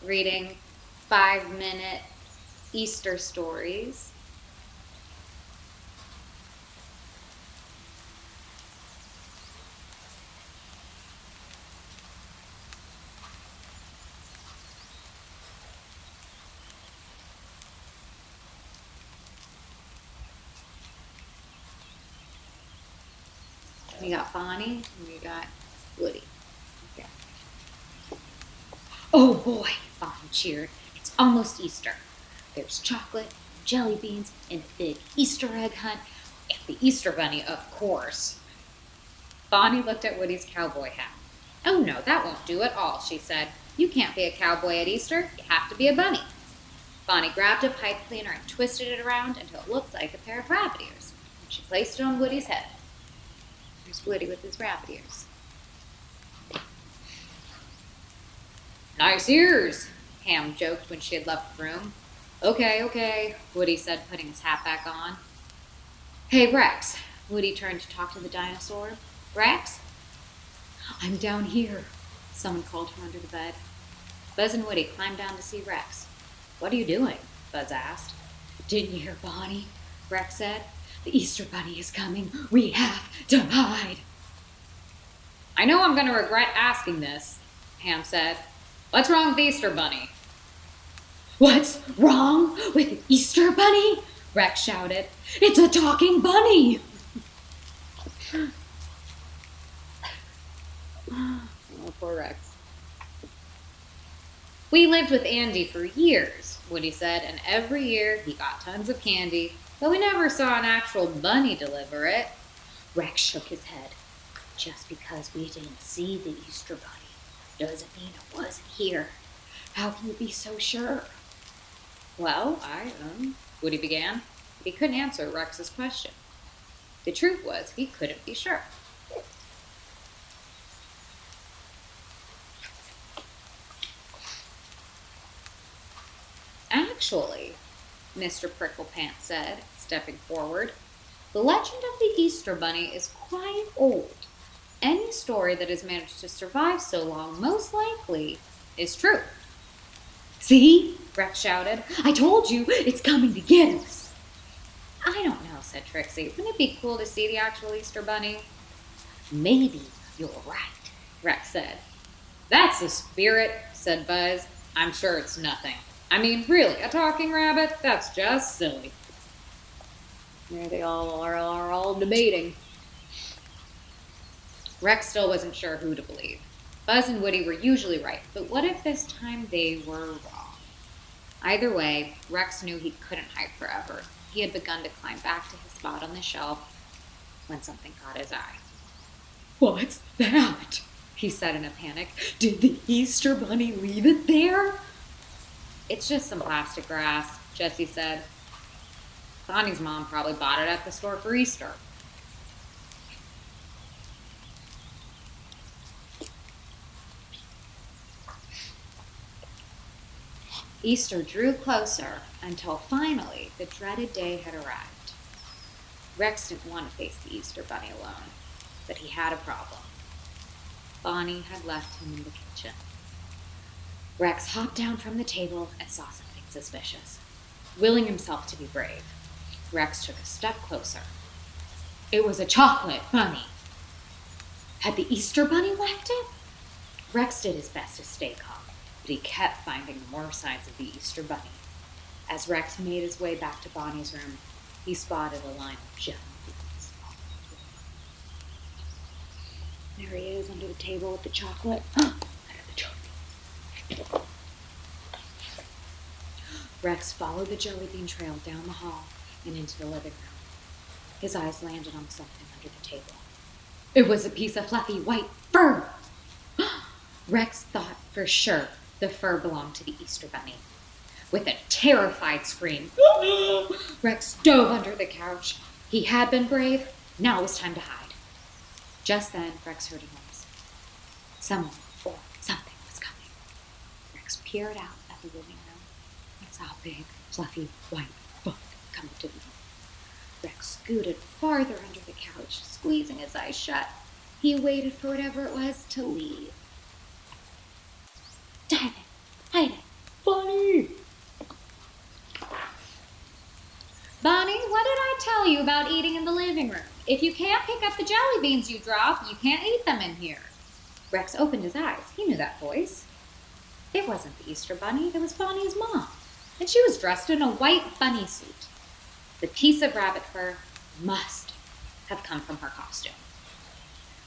reading 5-minute Easter stories. We got Bonnie and we got Woody. Okay. Oh boy, Bonnie cheered. It's almost Easter. There's chocolate, jelly beans, and a big Easter egg hunt, and the Easter bunny, of course. Bonnie looked at Woody's cowboy hat. Oh no, that won't do at all, she said. You can't be a cowboy at Easter. You have to be a bunny. Bonnie grabbed a pipe cleaner and twisted it around until it looked like a pair of rabbit ears. And she placed it on Woody's head. There's Woody with his rabbit ears. Nice ears, Ham joked when she had left the room. Okay, Woody said, putting his hat back on. Hey, Rex. Woody turned to talk to the dinosaur. Rex? I'm down here, someone called from under the bed. Buzz and Woody climbed down to see Rex. What are you doing? Buzz asked. Didn't you hear Bonnie? Rex said. The Easter bunny is coming. We have to hide. I know I'm going to regret asking this, Ham said. What's wrong with the Easter bunny? What's wrong with the Easter bunny? Rex shouted. It's a talking bunny. Oh, poor Rex. We lived with Andy for years, Woody said, and every year he got tons of candy, but we never saw an actual bunny deliver it. Rex shook his head. Just because we didn't see the Easter bunny doesn't mean it wasn't here. How can you be so sure? Well, Woody began. He couldn't answer Rex's question. The truth was, he couldn't be sure. Actually, Mr. Pricklepants said, stepping forward, the legend of the Easter Bunny is quite old. Any story that has managed to survive so long most likely is true. See? Rex shouted. I told you, it's coming to get us. I don't know, said Trixie. Wouldn't it be cool to see the actual Easter Bunny? Maybe you're right, Rex said. That's the spirit, said Buzz. I'm sure it's nothing. I mean, really, a talking rabbit? That's just silly. There they all are all debating. Rex still wasn't sure who to believe. Buzz and Woody were usually right, but what if this time they were wrong? Either way, Rex knew he couldn't hide forever. He had begun to climb back to his spot on the shelf when something caught his eye. What's that? He said in a panic. Did the Easter Bunny leave it there? It's just some plastic grass, Jessie said. Bonnie's mom probably bought it at the store for Easter. Easter drew closer until finally the dreaded day had arrived. Rex didn't want to face the Easter Bunny alone, but he had a problem. Bonnie had left him in the kitchen. Rex hopped down from the table and saw something suspicious. Willing himself to be brave, Rex took a step closer. It was a chocolate bunny. Had the Easter Bunny left it? Rex did his best to stay calm, but he kept finding more signs of the Easter Bunny. As Rex made his way back to Bonnie's room, he spotted a line of jelly beans. There he is under the table with the chocolate. Rex followed the jelly bean trail down the hall and into the living room. His eyes landed on something under the table. It was a piece of fluffy white fur. Rex thought for sure the fur belonged to the Easter Bunny. With a terrified scream, Rex dove under the couch. He had been brave. Now it was time to hide. Just then, Rex heard a noise. Someone or something was coming. Rex peered out at the living room and saw a big, fluffy, white foot coming to the room. Rex scooted farther under the couch, squeezing his eyes shut. He waited for whatever it was to leave. Dive in, hide it, about eating in the living room. If you can't pick up the jelly beans you drop, you can't eat them in here. Rex opened his eyes. He knew that voice. It wasn't the Easter Bunny. It was Bonnie's mom. And she was dressed in a white bunny suit. The piece of rabbit fur must have come from her costume.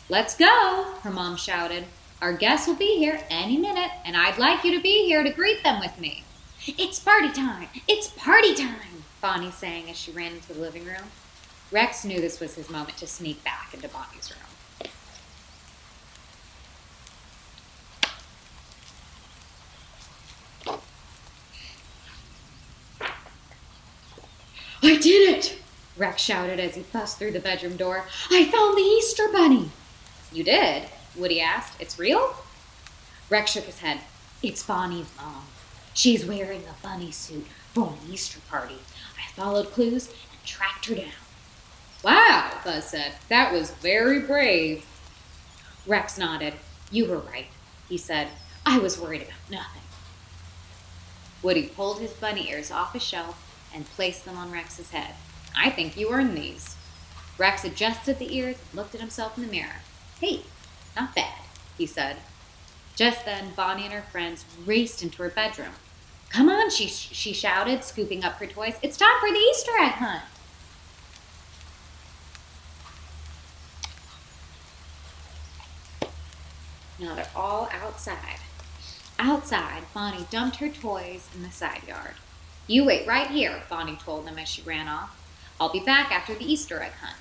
Let's go, her mom shouted. Our guests will be here any minute, and I'd like you to be here to greet them with me. It's party time! It's party time! Bonnie sang as she ran into the living room. Rex knew this was his moment to sneak back into Bonnie's room. I did it! Rex shouted as he fussed through the bedroom door. I found the Easter Bunny! You did? Woody asked. It's real? Rex shook his head. It's Bonnie's mom. She's wearing a bunny suit for an Easter party. I followed clues and tracked her down. Wow, Buzz said. That was very brave. Rex nodded. You were right, he said. I was worried about nothing. Woody pulled his bunny ears off a shelf and placed them on Rex's head. I think you earned these. Rex adjusted the ears and looked at himself in the mirror. Hey, not bad, he said. Just then, Bonnie and her friends raced into her bedroom. Come on, she shouted, scooping up her toys. It's time for the Easter egg hunt. Now they're all outside. Outside, Bonnie dumped her toys in the side yard. You wait right here, Bonnie told them as she ran off. I'll be back after the Easter egg hunt.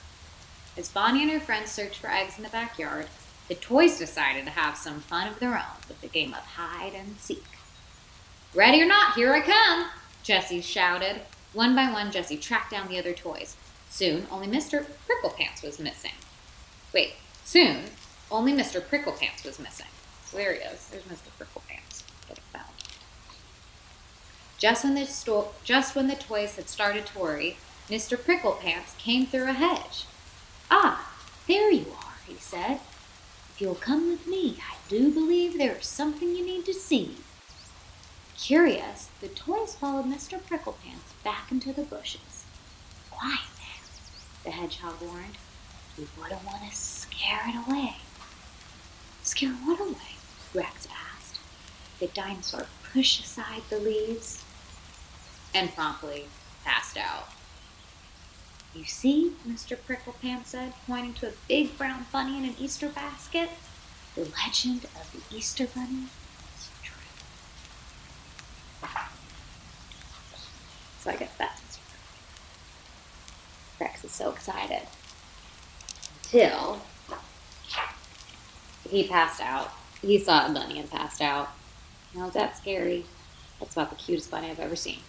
As Bonnie and her friends searched for eggs in the backyard, the toys decided to have some fun of their own with the game of hide and seek. Ready or not, here I come, Jessie shouted. One by one, Jessie tracked down the other toys. Soon, only Mr. Pricklepants was missing. Soon, only Mr. Pricklepants was missing. So there he is. There's Mr. Pricklepants. Getting found. Just when the toys had started to worry, Mr. Pricklepants came through a hedge. Ah, there you are, he said. If you'll come with me, I do believe there is something you need to see. Curious, the toys followed Mr. Pricklepants back into the bushes. Quiet now, the hedgehog warned. We wouldn't want to scare it away. Scare what away? Rex asked. The dinosaur pushed aside the leaves and promptly passed out. You see, Mr. Pricklepants said, pointing to a big brown bunny in an Easter basket. The legend of the Easter Bunny is true. So I guess that's Mr. Pricklepants. Rex is so excited. Until he passed out. He saw a bunny and passed out. Now, is that scary? That's about the cutest bunny I've ever seen.